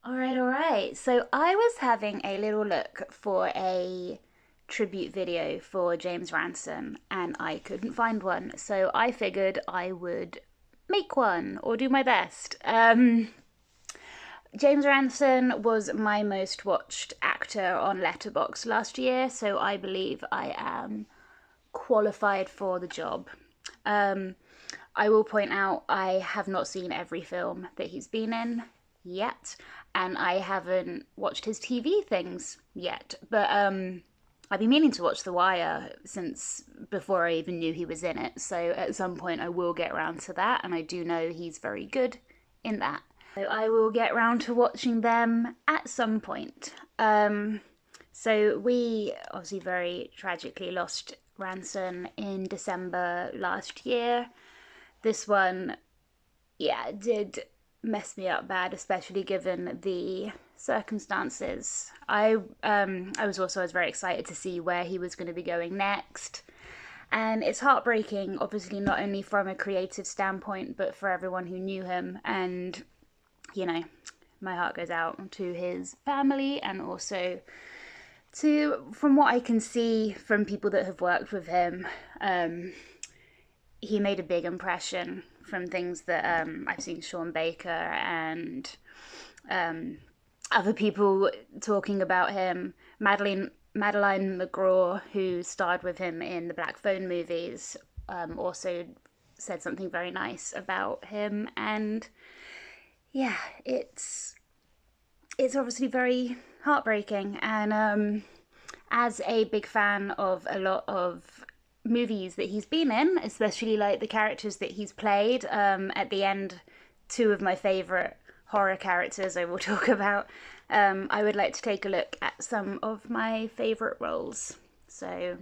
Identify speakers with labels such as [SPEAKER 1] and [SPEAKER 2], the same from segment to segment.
[SPEAKER 1] All right. So I was having a little look for a tribute video for James Ransone and I couldn't find one. So I figured I would make one or do my best. James Ransone was my most watched actor on Letterboxd last year, so I believe I am qualified for the job. Um, I will point out I have not seen every film that he's been in yet, and I haven't watched his TV things yet. But I've been meaning to watch The Wire since before I even knew he was in it. So at some point I will get around to that, and I do know he's very good in that. So I will get round to watching them at some point. So we obviously very tragically lost Ranson in December last year. This one, yeah, did mess me up bad, especially given the circumstances. I was very excited to see where he was going to be going next. And it's heartbreaking, obviously, not only from a creative standpoint, but for everyone who knew him. And, you know, my heart goes out to his family and also to, from what I can see from people that have worked with him, he made a big impression from things that I've seen Sean Baker and other people talking about him. Madeline McGraw, who starred with him in the Black Phone movies, also said something very nice about him. And yeah, it's obviously very heartbreaking. And as a big fan of a lot of movies that he's been in, especially like the characters that he's played, at the end, two of my favorite horror characters I will talk about. I would like to take a look at some of my favorite roles. So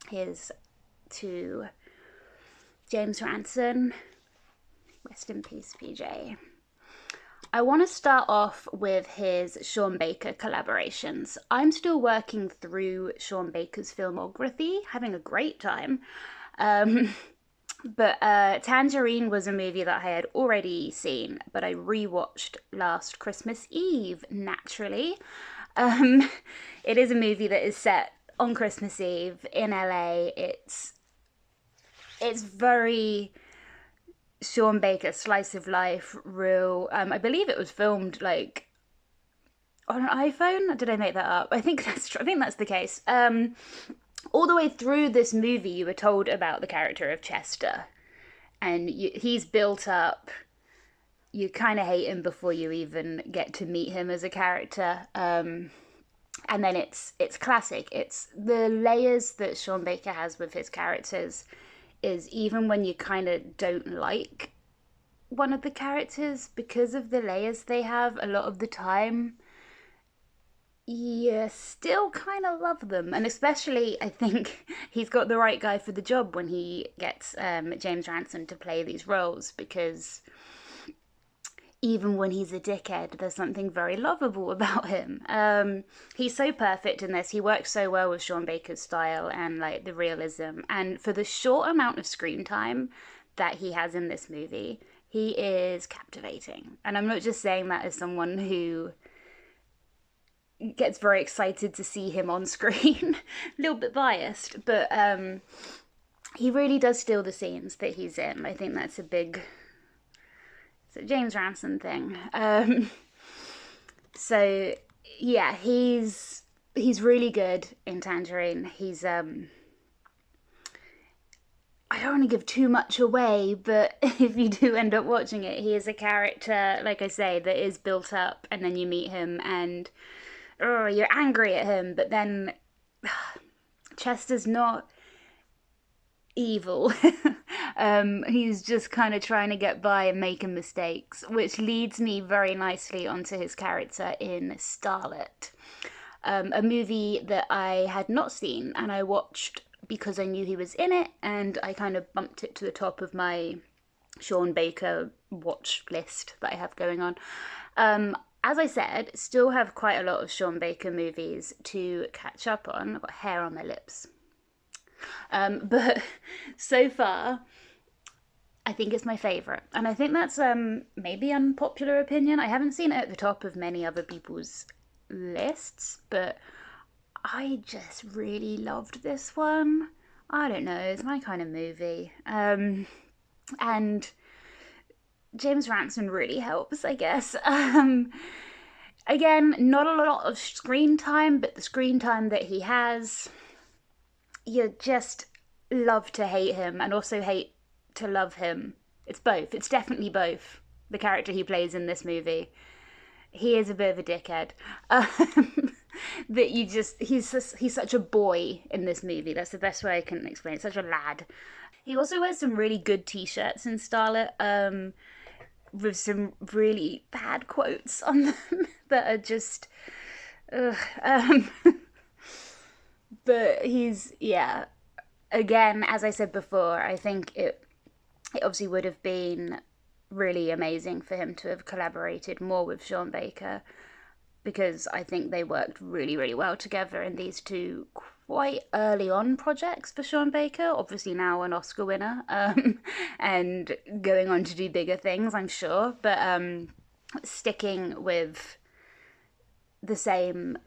[SPEAKER 1] here's to James Ransone. Rest in peace, PJ. I want to start off with his Sean Baker collaborations. I'm still working through Sean Baker's filmography, having a great time. Um, but Tangerine was a movie that I had already seen, but I rewatched last Christmas Eve, naturally. Um, it is a movie that is set on Christmas Eve in LA. It's very Sean Baker slice of life, real. I believe it was filmed like on an iPhone. Did I make that up? I think that's true. I think that's the case. All the way through this movie, you were told about the character of Chester, and he's built up. You kind of hate him before you even get to meet him as a character. And then it's classic. It's the layers that Sean Baker has with his characters is even when you kind of don't like one of the characters because of the layers they have a lot of the time, you still kind of love them. And especially, I think he's got the right guy for the job when he gets James Ransone to play these roles because even when he's a dickhead, there's something very lovable about him. He's so perfect in this. He works so well with Sean Baker's style and like the realism. And for the short amount of screen time that he has in this movie, he is captivating. And I'm not just saying that as someone who gets very excited to see him on screen. A little bit biased, but he really does steal the scenes that he's in. I think that's a big James Ransone thing. So yeah, he's really good in Tangerine. He's I don't want to give too much away, but if you do end up watching it, he is a character, like I say, that is built up, and then you meet him, and oh, you're angry at him, but then Chester's not evil. He's just kind of trying to get by and making mistakes, which leads me very nicely onto his character in Starlet, a movie that I had not seen and I watched because I knew he was in it, and I kind of bumped it to the top of my Sean Baker watch list that I have going on. As I said, still have quite a lot of Sean Baker movies to catch up on. I've got hair on my lips. But so far, I think it's my favourite. And I think that's maybe unpopular opinion. I haven't seen it at the top of many other people's lists, but I just really loved this one. I don't know, it's my kind of movie. And James Ransone really helps, I guess. Again, not a lot of screen time, but the screen time that he has, you just love to hate him and also hate to love him. It's both. It's definitely both. The character he plays in this movie, he is a bit of a dickhead. That you just he's such a boy in this movie. That's the best way I can explain it. Such a lad. He also wears some really good t-shirts in Starlet, with some really bad quotes on them that are just ugh. But he's, yeah, again, as I said before, I think it obviously would have been really amazing for him to have collaborated more with Sean Baker, because I think they worked really, really well together in these two quite early on projects for Sean Baker. Obviously now an Oscar winner, and going on to do bigger things, I'm sure. But sticking with the same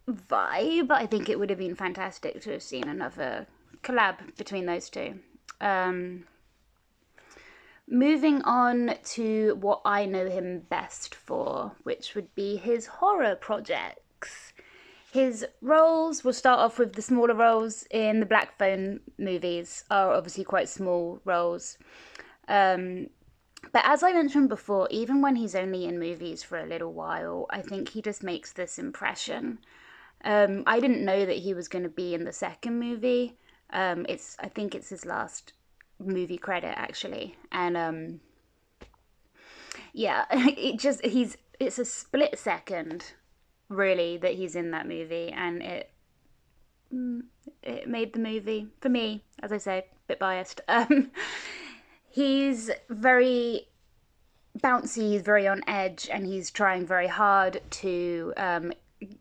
[SPEAKER 1] vibe, I think it would have been fantastic to have seen another collab between those two. Moving on to what I know him best for, which would be his horror projects. His roles, we'll start off with the smaller roles in the Black Phone movies, are obviously quite small roles. But as I mentioned before, even when he's only in movies for a little while, I think he just makes this impression. I didn't know that he was going to be in the second movie. I think it's his last movie credit actually, and yeah, it's a split second really that he's in that movie, and it made the movie for me, as I say, a bit biased. He's very bouncy, he's very on edge, and he's trying very hard to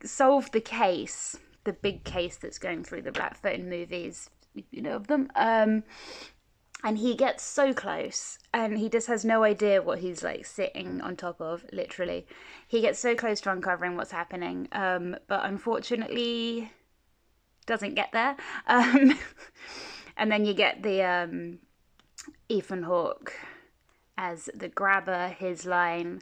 [SPEAKER 1] solve the case, the big case that's going through the Black Phone movies, if you know of them. And he gets so close, and he just has no idea what he's like sitting on top of, literally. He gets so close to uncovering what's happening, but unfortunately doesn't get there. And then you get the Ethan Hawke as the grabber, his line,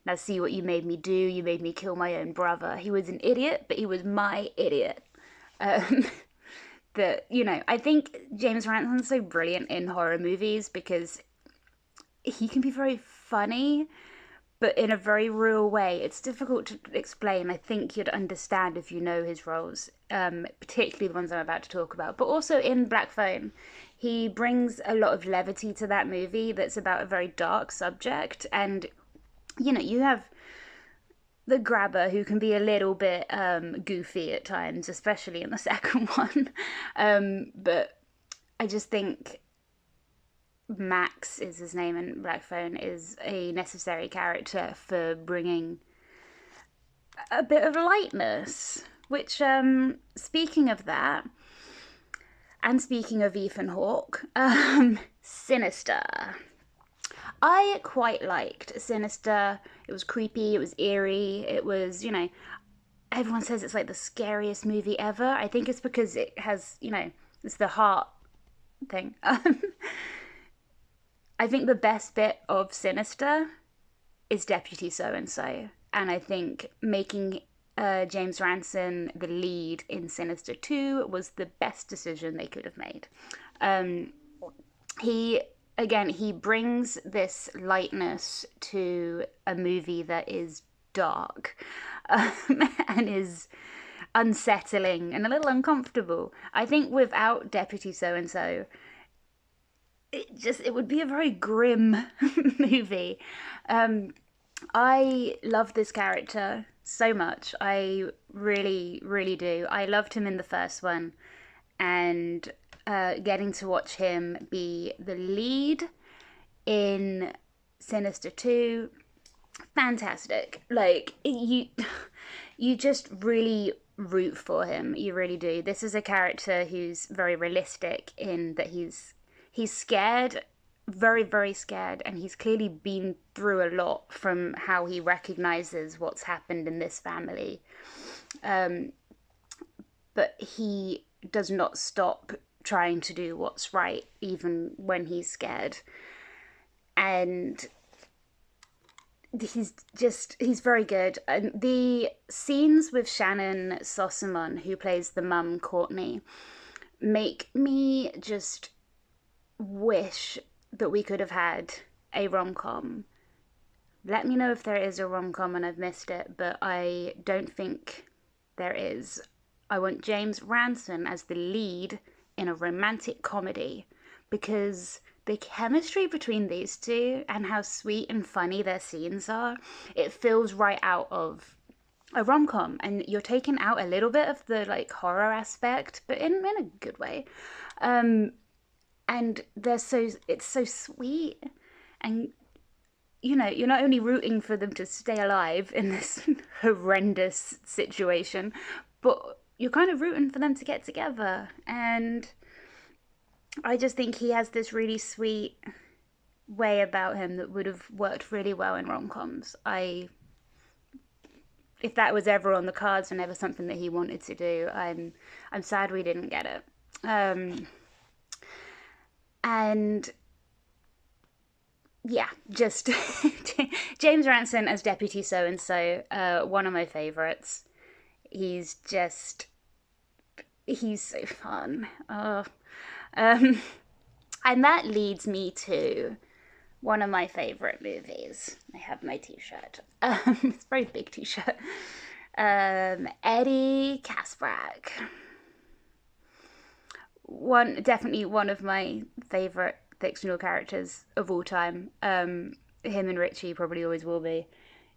[SPEAKER 1] "Now see what you made me do, you made me kill my own brother. He was an idiot, but he was my idiot." That, you know, I think James Ransone's so brilliant in horror movies because he can be very funny, but in a very real way. It's difficult to explain. I think you'd understand if you know his roles, particularly the ones I'm about to talk about. But also in Black Phone, he brings a lot of levity to that movie that's about a very dark subject. And, you know, you have the grabber who can be a little bit goofy at times, especially in the second one. But I just think Max is his name in Black Phone is a necessary character for bringing a bit of lightness. Which, speaking of that, and speaking of Ethan Hawke, Sinister. I quite liked Sinister. It was creepy, it was eerie, it was, you know, everyone says it's like the scariest movie ever. I think it's because it has, you know, it's the heart thing. I think the best bit of Sinister is Deputy So-and-so. And I think making James Ransone the lead in Sinister 2 was the best decision they could have made. He brings this lightness to a movie that is dark, and is unsettling and a little uncomfortable. I think without Deputy So-and-so, it would be a very grim movie. I love this character so much. I really, really do. I loved him in the first one, and getting to watch him be the lead in Sinister 2, fantastic. Like, you just really root for him. You really do. This is a character who's very realistic in that he's scared very, very scared, and he's clearly been through a lot from how he recognizes what's happened in this family. But he does not stop trying to do what's right, even when he's scared. And he's very good. And the scenes with Shannon Sossamon, who plays the mum Courtney, make me just wish that we could have had a rom-com. Let me know if there is a rom-com and I've missed it, but I don't think there is. I want James Ransone as the lead in a romantic comedy, because the chemistry between these two and how sweet and funny their scenes are, it feels right out of a rom-com, and you're taking out a little bit of the like horror aspect, but in a good way. And it's so sweet, and you know, you're not only rooting for them to stay alive in this horrendous situation, but you're kind of rooting for them to get together. And I just think he has this really sweet way about him that would have worked really well in rom-coms. If that was ever on the cards and ever something that he wanted to do, I'm sad we didn't get it. And yeah, just James Ransone as Deputy So-and-so, one of my favourites. He's so fun. And that leads me to one of my favourite movies. I have my t-shirt. It's a very big t-shirt. Eddie Kaspbrak. Definitely one of my favourite fictional characters of all time. Him and Richie probably always will be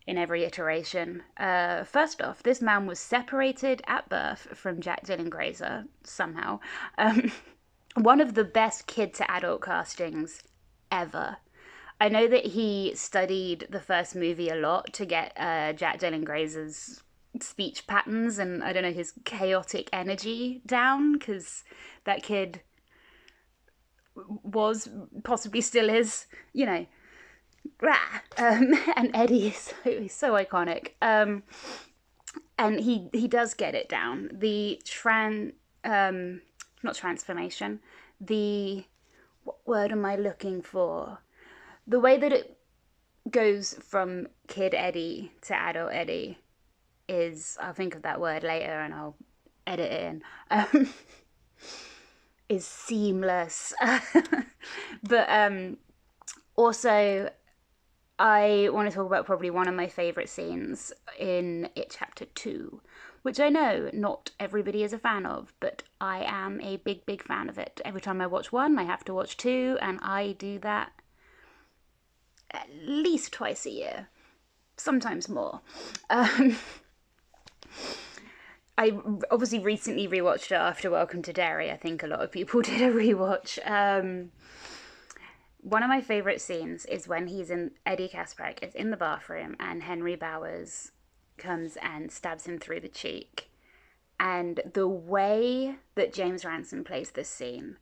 [SPEAKER 1] in every iteration. First off, this man was separated at birth from Jack Dylan Grazer somehow. One of the best kid-to-adult castings ever. I know that he studied the first movie a lot to get Jack Dylan Grazer's speech patterns and, I don't know, his chaotic energy down, because that kid was, possibly still is, you know, and Eddie is so iconic. And he does get it down. The not transformation, what word am I looking for? The way that it goes from kid Eddie to adult Eddie is, I'll think of that word later and I'll edit it in, is seamless. But also, I want to talk about probably one of my favourite scenes in It Chapter 2, which I know not everybody is a fan of, but I am a big, big fan of it. Every time I watch one, I have to watch two, and I do that at least twice a year, sometimes more. I obviously recently rewatched it after Welcome to Derry. I think a lot of people did a rewatch. One of my favourite scenes is when Eddie Kaspbrak is in the bathroom and Henry Bowers comes and stabs him through the cheek. And the way that James Ransone plays this scene,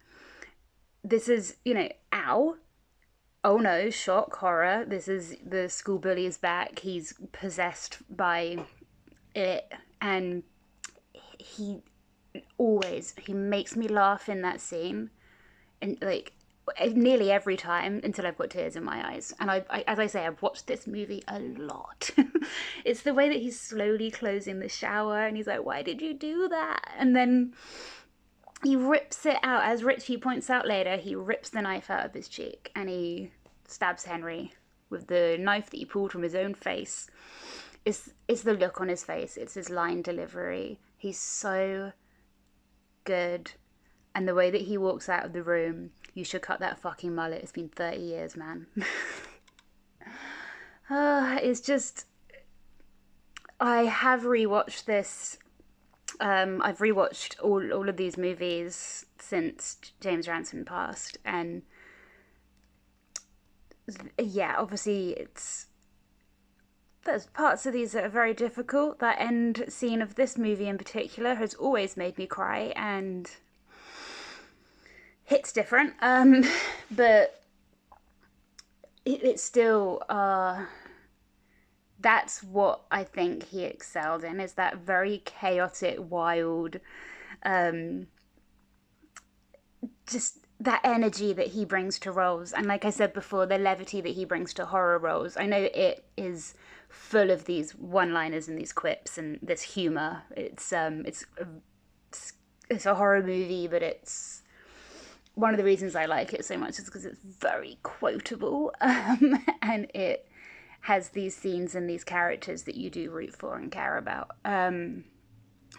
[SPEAKER 1] this is, you know, ow. Oh no, shock, horror. This is the school bully is back. He's possessed by it. And he makes me laugh in that scene. And like, nearly every time until I've got tears in my eyes. And I as I say, I've watched this movie a lot. It's the way that he's slowly closing the shower and he's like, why did you do that? And then he rips it out. As Richie points out later, he rips the knife out of his cheek and he stabs Henry with the knife that he pulled from his own face. It's the look on his face. It's his line delivery. He's so good. And the way that he walks out of the room, you should cut that fucking mullet. It's been 30 years, man. It's just... I have rewatched this. I've rewatched all of these movies since James Ransone passed. And yeah, obviously there's parts of these that are very difficult. That end scene of this movie in particular has always made me cry, and hits different. But it's still that's what I think he excelled in, is that very chaotic, wild, um, just that energy that he brings to roles. And like I said before, the levity that he brings to horror roles. I know it is full of these one-liners and these quips and this humor. It's a horror movie, but it's one of the reasons I like it so much is because it's very quotable, and it has these scenes and these characters that you do root for and care about.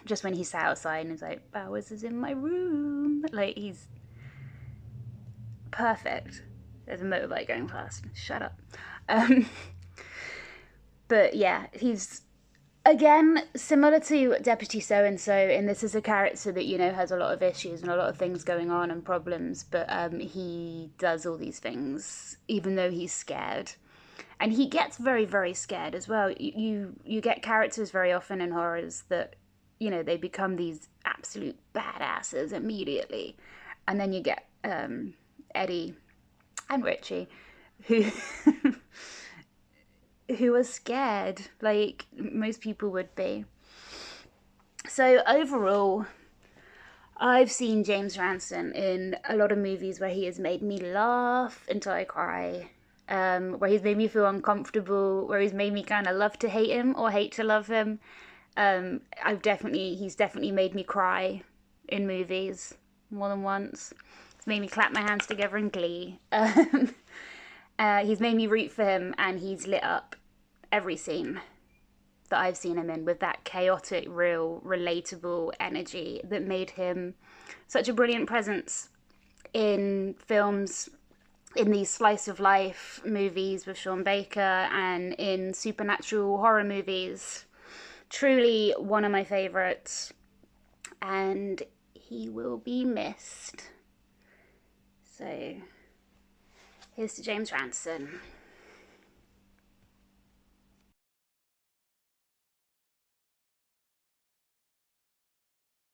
[SPEAKER 1] Just when he sat outside and he's like, Bowers is in my room. Like, he's perfect. There's a motorbike going past. Shut up. Um, but yeah, he's, again, similar to Deputy So-and-so, and this is a character that, you know, has a lot of issues and a lot of things going on and problems, but he does all these things even though he's scared. And he gets very, very scared as well. You get characters very often in horrors that, you know, they become these absolute badasses immediately. And then you get Eddie and Richie, who who are scared, like most people would be. So overall, I've seen James Ransone in a lot of movies where he has made me laugh until I cry, where he's made me feel uncomfortable, where he's made me kind of love to hate him or hate to love him. He's definitely made me cry in movies more than once. He's made me clap my hands together in glee. He's made me root for him, and he's lit up every scene that I've seen him in with that chaotic, real, relatable energy that made him such a brilliant presence in films, in these slice of life movies with Sean Baker, and in supernatural horror movies. Truly one of my favourites, and he will be missed. So here's to James Ransone.